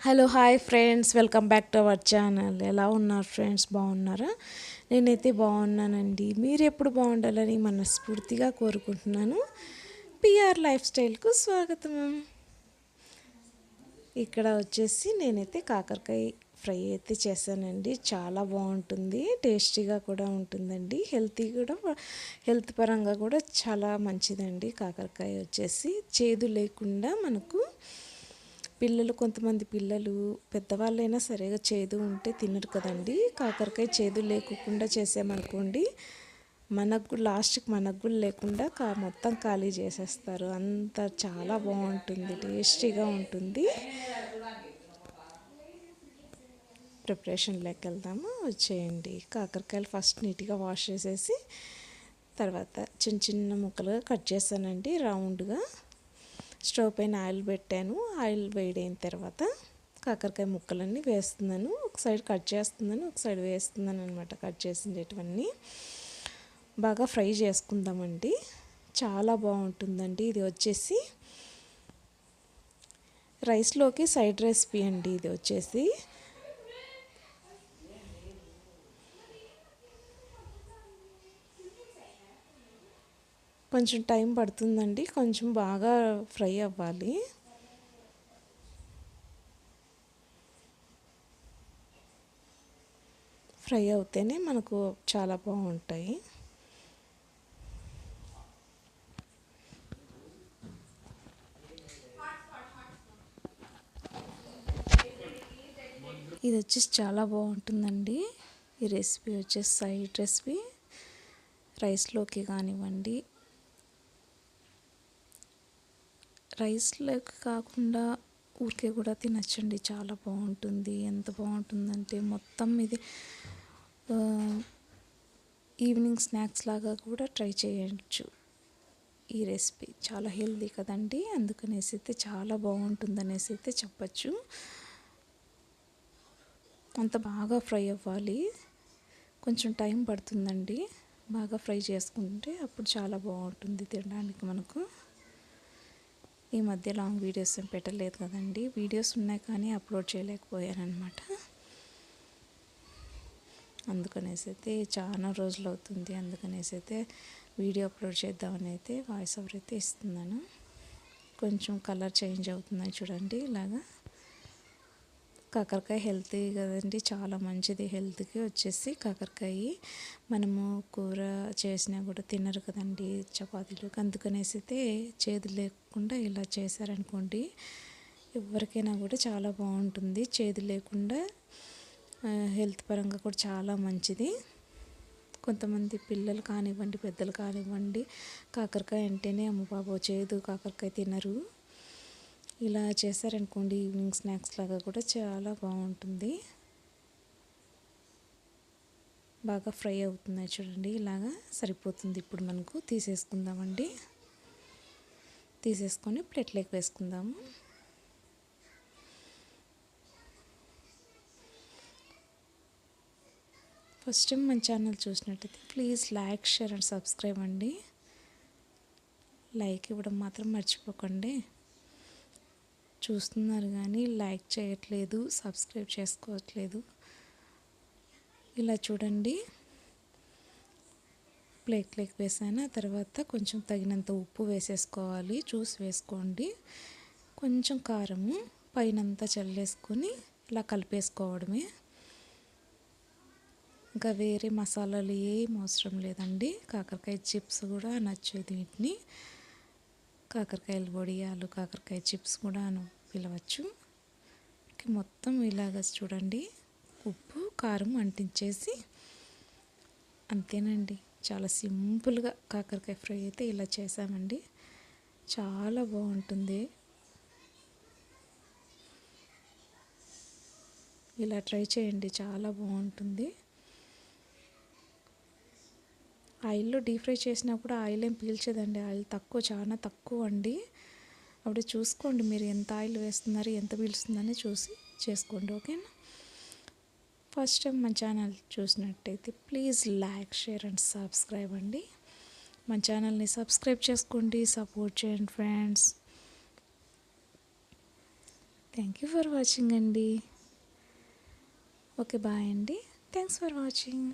Hello hi friends, welcome back to our channel. ఎలా ఉన్నారు friends? బాగున్నారా? నేనైతే బాగున్నానండి. మీరు ఎప్పుడు బాగుండాలని మనస్ఫూర్తిగా కోరుకుంటున్నాను. పిఆర్ లైఫ్ స్టైల్కు స్వాగతం. ఇక్కడ వచ్చేసి నేనైతే కాకరకాయ ఫ్రై అయితే చేశానండి. చాలా బాగుంటుంది, టేస్టీగా కూడా ఉంటుందండి. హెల్త్ పరంగా కూడా చాలా మంచిదండి. కాకరకాయ వచ్చేసి చేదు లేకుండా మనకు కొంతమంది పిల్లలు పెద్దవాళ్ళైనా సరిగా చేదు ఉంటే తినరు కదండి. కాకరకాయ చేదు లేకుండా చేసామనుకోండి, లాస్ట్కి మనకు కూడా లేకుండా మొత్తం ఖాళీ చేసేస్తారు. అంత చాలా బాగుంటుంది, టేస్టీగా ఉంటుంది. ప్రిపరేషన్లోకి వెళ్దాము, వచ్చేయండి. కాకరకాయలు ఫస్ట్ నీట్గా వాష్ చేసేసి తర్వాత చిన్న చిన్న ముక్కలుగా కట్ చేశానండి, రౌండ్గా. స్టవ్ పైన ఆయిల్ పెట్టాను. ఆయిల్ వేడైన తర్వాత కాకరకాయ ముక్కలన్నీ వేస్తున్నాను. ఒక సైడ్ కట్ చేస్తున్నాను, ఒక సైడ్ వేస్తున్నాను అనమాట. కట్ చేసినటువన్నీ బాగా ఫ్రై చేసుకుందామండి. చాలా బాగుంటుందండి. ఇది వచ్చేసి రైస్లోకి సైడ్ రెసిపీ అండి. ఇది వచ్చేసి కొంచెం టైం పడుతుందండి, కొంచెం బాగా ఫ్రై అవ్వాలి. ఫ్రై అవుతేనే మనకు చాలా బాగుంటాయి. ఇది వచ్చేసి చాలా బాగుంటుందండి. ఈ రెసిపీ వచ్చేసి సైడ్ రెసిపీ, రైస్లోకి కానివ్వండి, రైస్లోకి కాకుండా ఊరికే కూడా తినచ్చండి. చాలా బాగుంటుంది. ఎంత బాగుంటుందంటే మొత్తం ఇది ఈవినింగ్ స్నాక్స్ లాగా కూడా ట్రై చేయొచ్చు. ఈ రెసిపీ చాలా హెల్దీ కదండి, అందుకనేసి అయితే చాలా బాగుంటుందనేసి అయితే చెప్పచ్చు. అంత బాగా ఫ్రై అవ్వాలి, కొంచెం టైం పడుతుందండి. బాగా ఫ్రై చేసుకుంటే అప్పుడు చాలా బాగుంటుంది తినడానికి మనకు. ఈ మధ్య లాంగ్ వీడియోస్ ఏం పెట్టలేదు కదండి. వీడియోస్ ఉన్నాయి కానీ అప్లోడ్ చేయలేకపోయాను అనమాట. అందుకనేసి అయితే చాలా రోజులు అవుతుంది. అందుకనేసి అయితే వీడియో అప్లోడ్ చేద్దామని అయితే వాయిస్ ఓవర్ అయితే ఇస్తున్నాను. కొంచెం కలర్ చేంజ్ అవుతుంది చూడండి. ఇలాగా కాకరకాయ హెల్తీ కదండి, చాలా మంచిది హెల్త్కి. వచ్చేసి కాకరకాయ మనము కూర చేసినా కూడా తినరు కదండి చపాతీలోకి. అందుకనేసి అయితే చేదు లేకుండా ఇలా చేశారనుకోండి, ఎవరికైనా కూడా చాలా బాగుంటుంది. చేదు లేకుండా హెల్త్ పరంగా కూడా చాలా మంచిది. కొంతమంది పిల్లలు కానివ్వండి, పెద్దలు కానివ్వండి, కాకరకాయ అంటేనే అమ్మ బాబో చేదు, కాకరకాయ తినరు. ఇలా చేశారనుకోండి ఈవినింగ్ స్నాక్స్ లాగా కూడా చాలా బాగుంటుంది. బాగా ఫ్రై అవుతున్నాయి చూడండి. ఇలాగా సరిపోతుంది. ఇప్పుడు మనకు తీసేసుకుందామండి. తీసేసుకొని ప్లేట్లోకి వేసుకుందాము. ఫస్ట్ టైం మన ఛానల్ చూసినట్టయితే please like, share and subscribe అండి. లైక్ ఇవ్వడం మాత్రం మర్చిపోకండి. చూస్తున్నారు కానీ లైక్ చేయట్లేదు, సబ్స్క్రైబ్ చేసుకోవట్లేదు. ఇలా చూడండి, ప్లేట్లోకి వేసాను. తర్వాత కొంచెం తగినంత ఉప్పు వేసేసుకోవాలి, చూసి వేసుకోండి. కొంచెం కారము పైనంతా చల్లేసుకొని ఇలా కలిపేసుకోవడమే. ఇంకా వేరే మసాలాలు ఏం అవసరం లేదండి. కాకరకాయ చిప్స్ కూడా నచ్చేది వీటిని. కాకరకాయల వడియాలు, కాకరకాయ చిప్స్ కూడా పిలవచ్చు. మొత్తం ఇలాగ చూడండి, ఉప్పు కారం అంటించేసి అంతేనండి. చాలా సింపుల్గా కాకరకాయ ఫ్రై అయితే ఇలా చేసామండి. చాలా బాగుంటుంది. ఇలా ట్రై చేయండి, చాలా బాగుంటుంది. ఆయిల్లో డీప్ ఫ్రై చేసినప్పుడు ఆయిల్ ఏం పీల్చదండి. ఆయిల్ తక్కువ, చాలా తక్కువ అండి. అప్పుడు చూసుకోండి మీరు ఎంత ఆయిల్ వేస్తున్నారు, ఎంత పీల్స్తుందని చూసి చేసుకోండి, ఓకేనా. ఫస్ట్ టైం మన ఛానల్ చూసినట్టయితే please like, share and subscribe అండి. మన ఛానల్ని సబ్స్క్రైబ్ చేసుకోండి, సపోర్ట్ చేయండి friends. Thank you for watching అండి. ఓకే బాయ్ అండి. Thanks for watching.